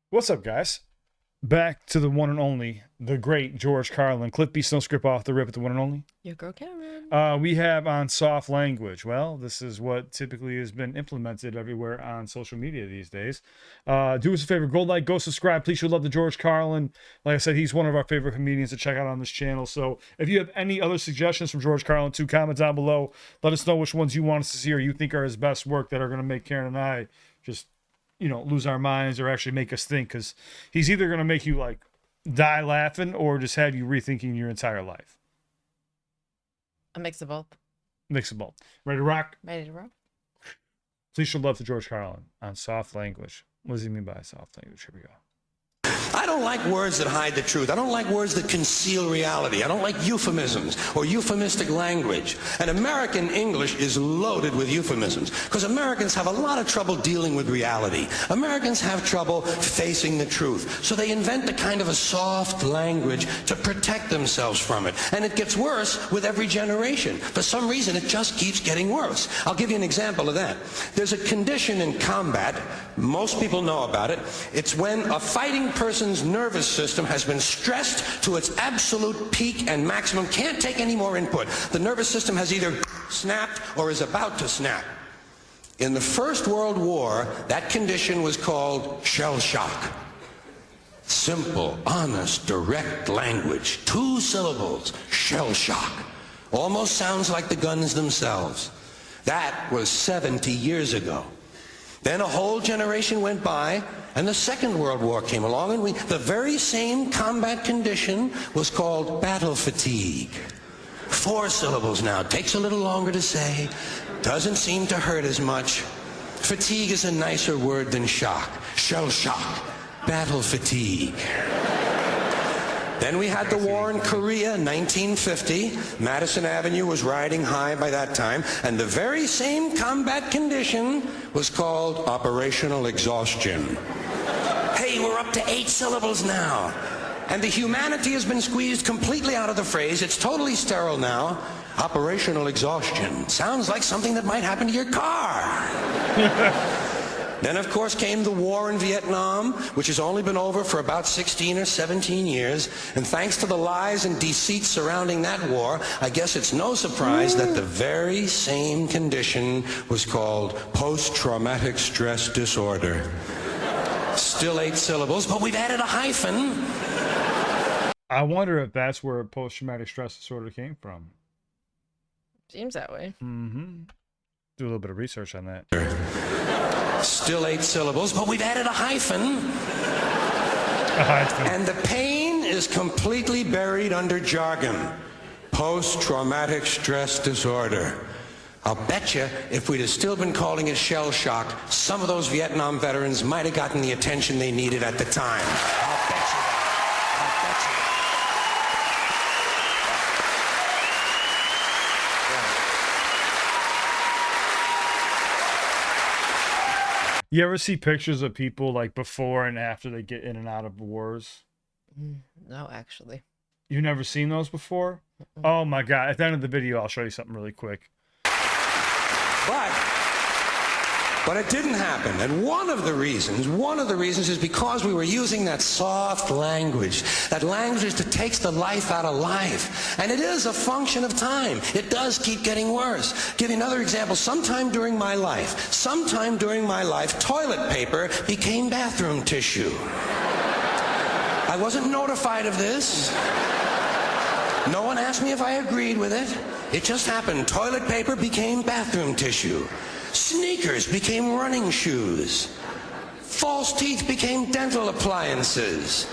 What's up, guys? Back to the one and only, the great George Carlin. CliffBeats, no script off the rip at the one and only. Your girl Cameron. We have on soft language. Well, this is what typically has been implemented everywhere on social media these days. Do us a favor, go like, go subscribe. Please show love to George Carlin. Like I said, he's one of our favorite comedians to check out on this channel. So if you have any other suggestions from George Carlin, too, comment down below. Let us know which ones you want us to see or you think are his best work that are going to make Karen and I just, lose our minds or actually make us think, because he's either going to make you like die laughing or just have you rethinking your entire life. A mix of both. Mix of both. Ready to rock? Ready to rock. Please show love to George Carlin on soft language. What does he mean by soft language? Here we go. I don't like words that hide the truth. I don't like words that conceal reality. I don't like euphemisms or euphemistic language. And American English is loaded with euphemisms because Americans have a lot of trouble dealing with reality. Americans have trouble facing the truth. So they invent a kind of a soft language to protect themselves from it. And it gets worse with every generation. For some reason, it just keeps getting worse. I'll give you an example of that. There's a condition in combat. Most people know about it. It's when a fighting person's nervous system has been stressed to its absolute peak and maximum, can't take any more input. The nervous system has either snapped or is about to snap. In the First World War, that condition was called shell shock. Simple, honest, direct language. 2 syllables, shell shock. Almost sounds like the guns themselves. That was 70 years ago. Then a whole generation went by, and the Second World War came along, and the very same combat condition was called battle fatigue. 4 syllables now. Takes a little longer to say. Doesn't seem to hurt as much. Fatigue is a nicer word than shock. Shell shock. Battle fatigue. Then we had the war in Korea, 1950. Madison Avenue was riding high by that time, and the very same combat condition was called operational exhaustion. Hey, we're up to 8 syllables now. And the humanity has been squeezed completely out of the phrase. It's totally sterile now. Operational exhaustion. Sounds like something that might happen to your car. Then, of course, came the war in Vietnam, which has only been over for about 16 or 17 years. And thanks to the lies and deceit surrounding that war, I guess it's no surprise that the very same condition was called post-traumatic stress disorder. Still 8 syllables, but we've added a hyphen. I wonder if that's where post-traumatic stress disorder came from. Seems that way. Mm-hmm. Do a little bit of research on that. Still 8 syllables, but we've added a hyphen. A hyphen. And the pain is completely buried under jargon. Post-traumatic stress disorder. I'll bet you if we'd have still been calling it shell shock, some of those Vietnam veterans might have gotten the attention they needed at the time. I'll bet you that. I'll bet you that. You ever see pictures of people like before and after they get in and out of wars? No, actually. You've never seen those before? Oh my God. At the end of the video, I'll show you something really quick. But it didn't happen. And one of the reasons is because we were using that soft language, that language that takes the life out of life. And it is a function of time. It does keep getting worse. Give you another example. Sometime during my life, toilet paper became bathroom tissue. I wasn't notified of this. No one asked me if I agreed with it. It just happened. Toilet paper became bathroom tissue. Sneakers became running shoes. False teeth became dental appliances.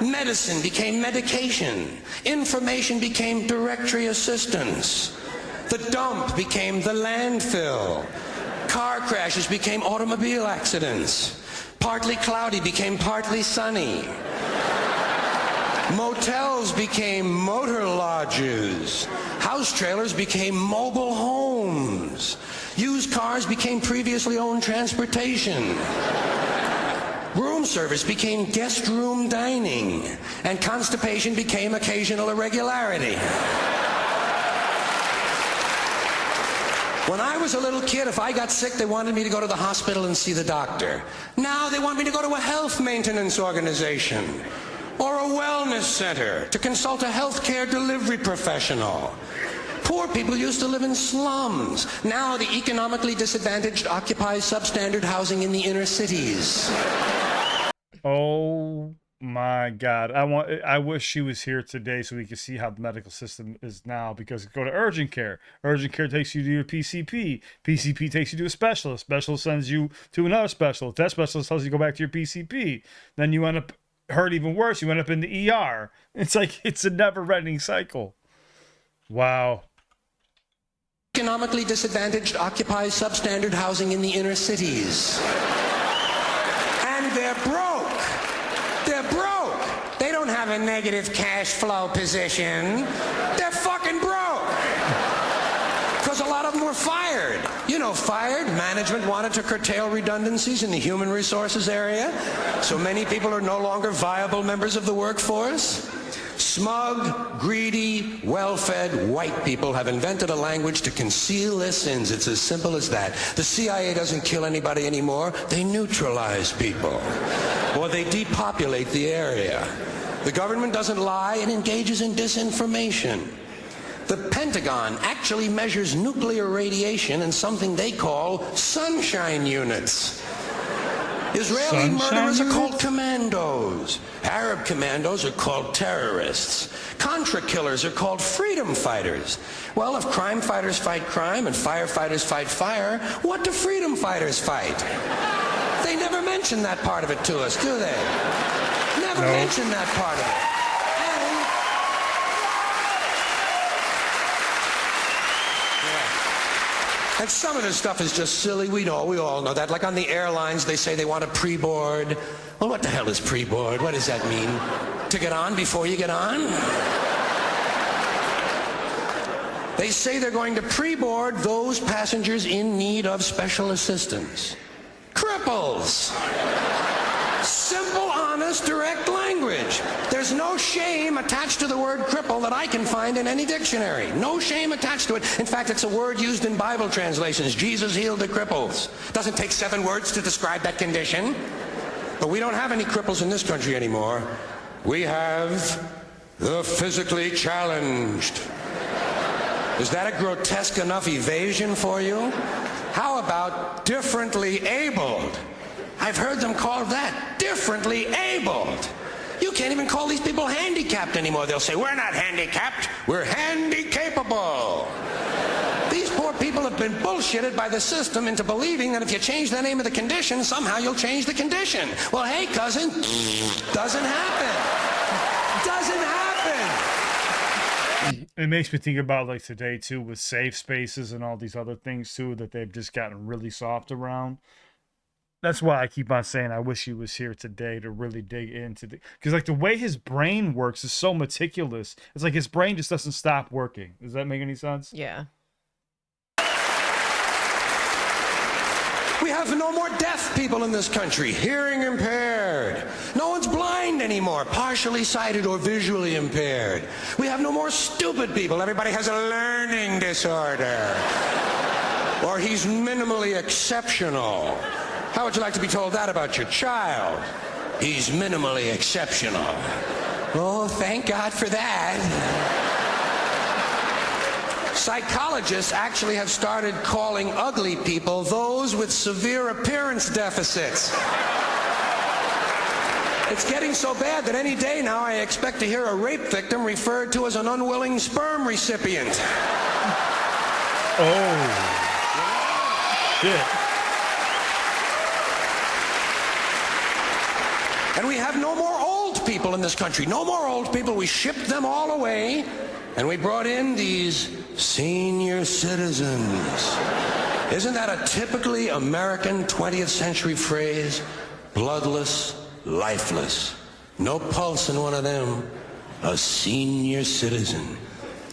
Medicine became medication. Information became directory assistance. The dump became the landfill. Car crashes became automobile accidents. Partly cloudy became partly sunny. Motels became motor lodges. House trailers became mobile homes. Used cars became previously owned transportation. Room service became guest room dining. And constipation became occasional irregularity. When I was a little kid, if I got sick, they wanted me to go to the hospital and see the doctor. Now they want me to go to a health maintenance organization or a wellness center to consult a healthcare delivery professional. Poor people used to live in slums. Now the economically disadvantaged occupy substandard housing in the inner cities. Oh my God. I wish she was here today so we could see how the medical system is now, because go to urgent care. Urgent care takes you to your PCP. PCP takes you to a specialist. Specialist sends you to another specialist. That specialist tells you to go back to your PCP. Then you end up hurt even worse. You end up in the ER. It's like, it's a never-ending cycle. Wow. Economically disadvantaged occupy substandard housing in the inner cities. And they're broke. They're broke. They don't have a negative cash flow position. They're fucking broke. Because a lot of them were fired. You know, fired. Management wanted to curtail redundancies in the human resources area. So many people are no longer viable members of the workforce. Smug, greedy, well-fed white people have invented a language to conceal their sins. It's as simple as that. The CIA doesn't kill anybody anymore. They neutralize people. Or they depopulate the area. The government doesn't lie. It engages in disinformation. The Pentagon actually measures nuclear radiation in something they call sunshine units. Israeli murderers are called commandos. Arab commandos are called terrorists. Contra killers are called freedom fighters. Well, if crime fighters fight crime and firefighters fight fire, what do freedom fighters fight? They never mention that part of it to us, do they? Never mention that part of it. And some of this stuff is just silly. We all know that. Like on the airlines, they say they want a pre-board. Well, what the hell is pre-board? What does that mean? To get on before you get on? They say they're going to pre-board those passengers in need of special assistance. Cripples! Simple, honest, direct language. There's no shame attached to the word cripple that I can find in any dictionary. No shame attached to it. In fact, it's a word used in Bible translations. Jesus healed the cripples. Doesn't take 7 words to describe that condition. But we don't have any cripples in this country anymore. We have the physically challenged. Is that a grotesque enough evasion for you? How about differently abled? I've heard them called that, differently abled. You can't even call these people handicapped anymore. They'll say, we're not handicapped, we're handy-capable. These poor people have been bullshitted by the system into believing that if you change the name of the condition, somehow you'll change the condition. Well, hey, cousin, doesn't happen. Doesn't happen. It makes me think about like today too, with safe spaces and all these other things too that they've just gotten really soft around. That's why I keep on saying I wish he was here today to really dig into the, because like the way his brain works is so meticulous. It's like his brain just doesn't stop working. Does that make any sense? Yeah. We have no more deaf people in this country, hearing impaired. No one's blind anymore, partially sighted or visually impaired. We have no more stupid people. Everybody has a learning disorder. Or he's minimally exceptional. How would you like to be told that about your child? He's minimally exceptional. Oh, thank God for that. Psychologists actually have started calling ugly people those with severe appearance deficits. It's getting so bad that any day now I expect to hear a rape victim referred to as an unwilling sperm recipient. Oh. Shit. And we have no more old people in this country. No more old people. We shipped them all away, and we brought in these senior citizens. Isn't that a typically American 20th century phrase? Bloodless, lifeless. No pulse in one of them. A senior citizen.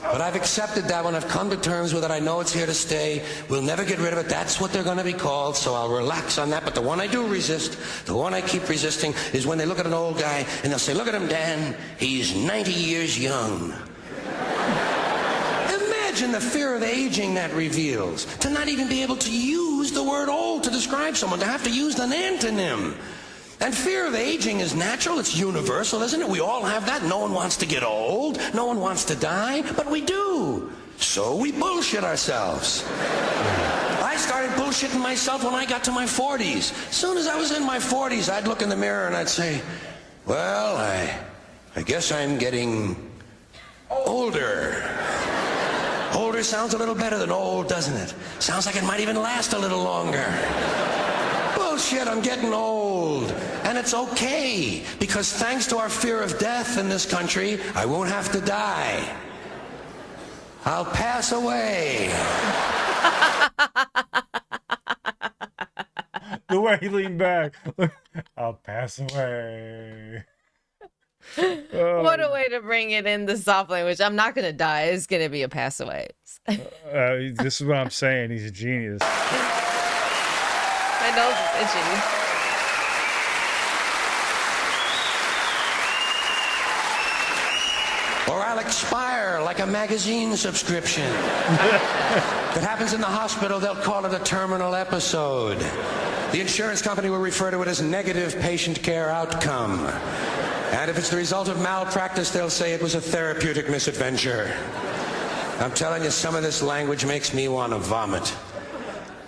But I've accepted that one. I've come to terms with it. I know it's here to stay. We'll never get rid of it. That's what they're going to be called, so I'll relax on that. But the one I do resist, the one I keep resisting, is when they look at an old guy and they'll say, look at him, Dan. He's 90 years young. Imagine the fear of aging that reveals. To not even be able to use the word old to describe someone, to have to use an antonym. And fear of aging is natural, it's universal, isn't it? We all have that. No one wants to get old, no one wants to die, but we do. So we bullshit ourselves. I started bullshitting myself when I got to my 40s. As soon as I was in my 40s, I'd look in the mirror and I'd say, well, I guess I'm getting older. Older sounds a little better than old, doesn't it? Sounds like it might even last a little longer. Bullshit, I'm getting old. And it's okay, because thanks to our fear of death in this country, I won't have to die. I'll pass away. The way he leaned back. I'll pass away. What a way to bring it in the soft language. I'm not gonna die. It's gonna be a pass away. This is what I'm saying. He's a genius. My nose is itchy. Or I'll expire like a magazine subscription. If it happens in the hospital, they'll call it a terminal episode. The insurance company will refer to it as negative patient care outcome. And if it's the result of malpractice, they'll say it was a therapeutic misadventure. I'm telling you, some of this language makes me want to vomit.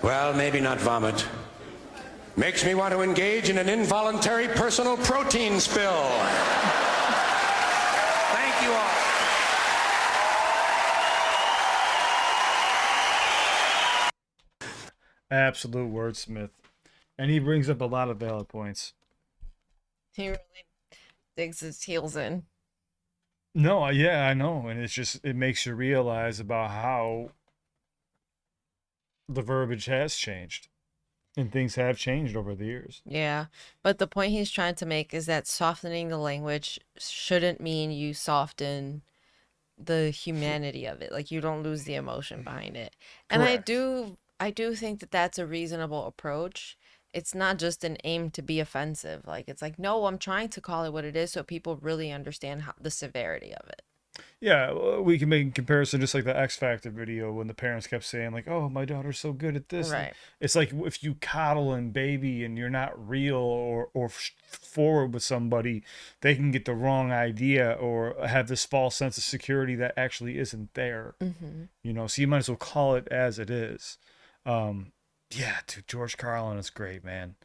Well, maybe not vomit. Makes me want to engage in an involuntary personal protein spill. Thank you all. Absolute wordsmith. And he brings up a lot of valid points. He really digs his heels in. No, yeah, I know. And it's just, it makes you realize about how the verbiage has changed. And things have changed over the years. Yeah, but the point he's trying to make is that softening the language shouldn't mean you soften the humanity of it. Like, you don't lose the emotion behind it. And Correct. I do think that that's a reasonable approach. It's not just an aim to be offensive. Like, it's like, no, I'm trying to call it what it is so people really understand the severity of it. Yeah, we can make a comparison just like the X Factor video when the parents kept saying like, "Oh, my daughter's so good at this." Right. It's like if you coddle and baby and you're not real or forward with somebody, they can get the wrong idea or have this false sense of security that actually isn't there. You know, so you might as well call it as it is. Yeah, dude, George Carlin is great, man.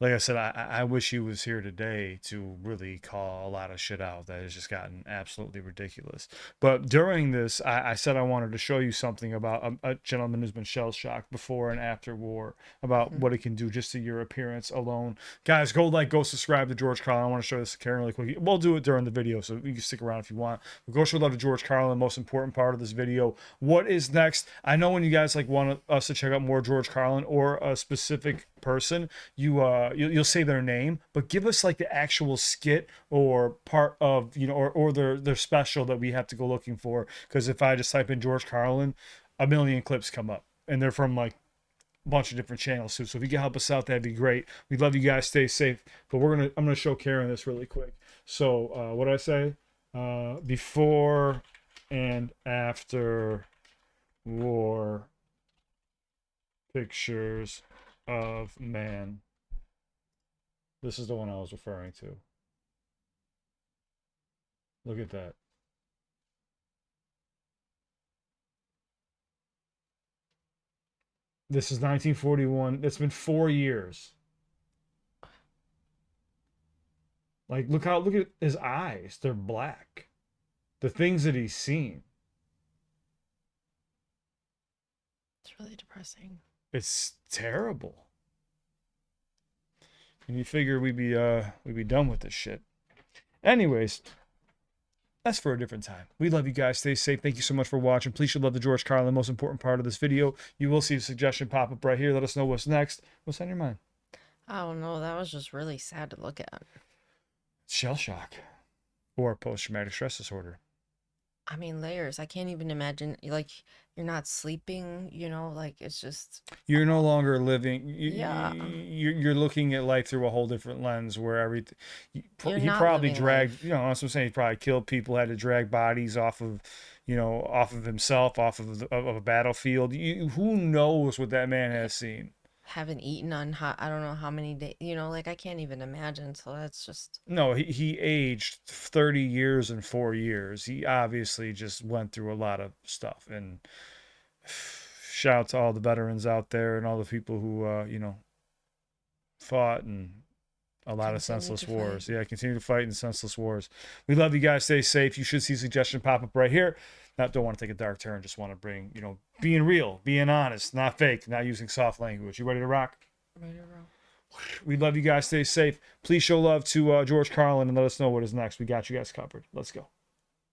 Like I said, I wish he was here today to really call a lot of shit out that has just gotten absolutely ridiculous. But during this, I said I wanted to show you something about a gentleman who's been shell-shocked before and after war, about what it can do just to your appearance alone. Guys, go like, go subscribe to George Carlin. I want to show this to Karen really quick. We'll do it during the video, so you can stick around if you want. But go show love to George Carlin, the most important part of this video. What is next? I know when you guys like want us to check out more George Carlin or a specific person, you'll say their name, but give us like the actual skit or part of, you know, or their special that we have to go looking for. Because if I just type in George Carlin, a million clips come up, and they're from like a bunch of different channels too. So if you can help us out, that'd be great. We love you guys. Stay safe. But I'm gonna show Karen this really quick. So what did I say? Before and after war pictures of man. This is the one I was referring to. Look at that. This is 1941. It's been 4 years. Like, look at his eyes. They're black. The things that he's seen. It's really depressing. It's terrible. And you figure we'd be done with this shit. Anyways, that's for a different time. We love you guys. Stay safe. Thank you so much for watching. Please show love to George Carlin, the most important part of this video. You will see a suggestion pop up right here. Let us know what's next. What's on your mind? I don't know. That was just really sad to look at. Shell shock or post-traumatic stress disorder. I mean, layers. I can't even imagine. Like, you're not sleeping. Like it's just. You're no longer living. Yeah, You're looking at life through a whole different lens, where everything. you're He not probably living dragged. life. That's what I'm saying. He probably killed people. Had to drag bodies off of, off of himself, off of of a battlefield. Who knows what that man has seen? Haven't eaten on I don't know how many days. Like I can't even imagine. So that's just. No, he aged 30 years in 4 years. He obviously just went through a lot of stuff. And shout out to all the veterans out there and all the people who, fought and a lot of Continue senseless to wars. fight. Yeah, continue to fight in senseless wars. We love you guys. Stay safe. You should see a suggestion pop up right here. Not don't want to take a dark turn. Just want to bring, being real, being honest, not fake, not using soft language. You ready to rock? Right or wrong. We love you guys. Stay safe. Please show love to George Carlin and let us know what is next. We got you guys covered. Let's go.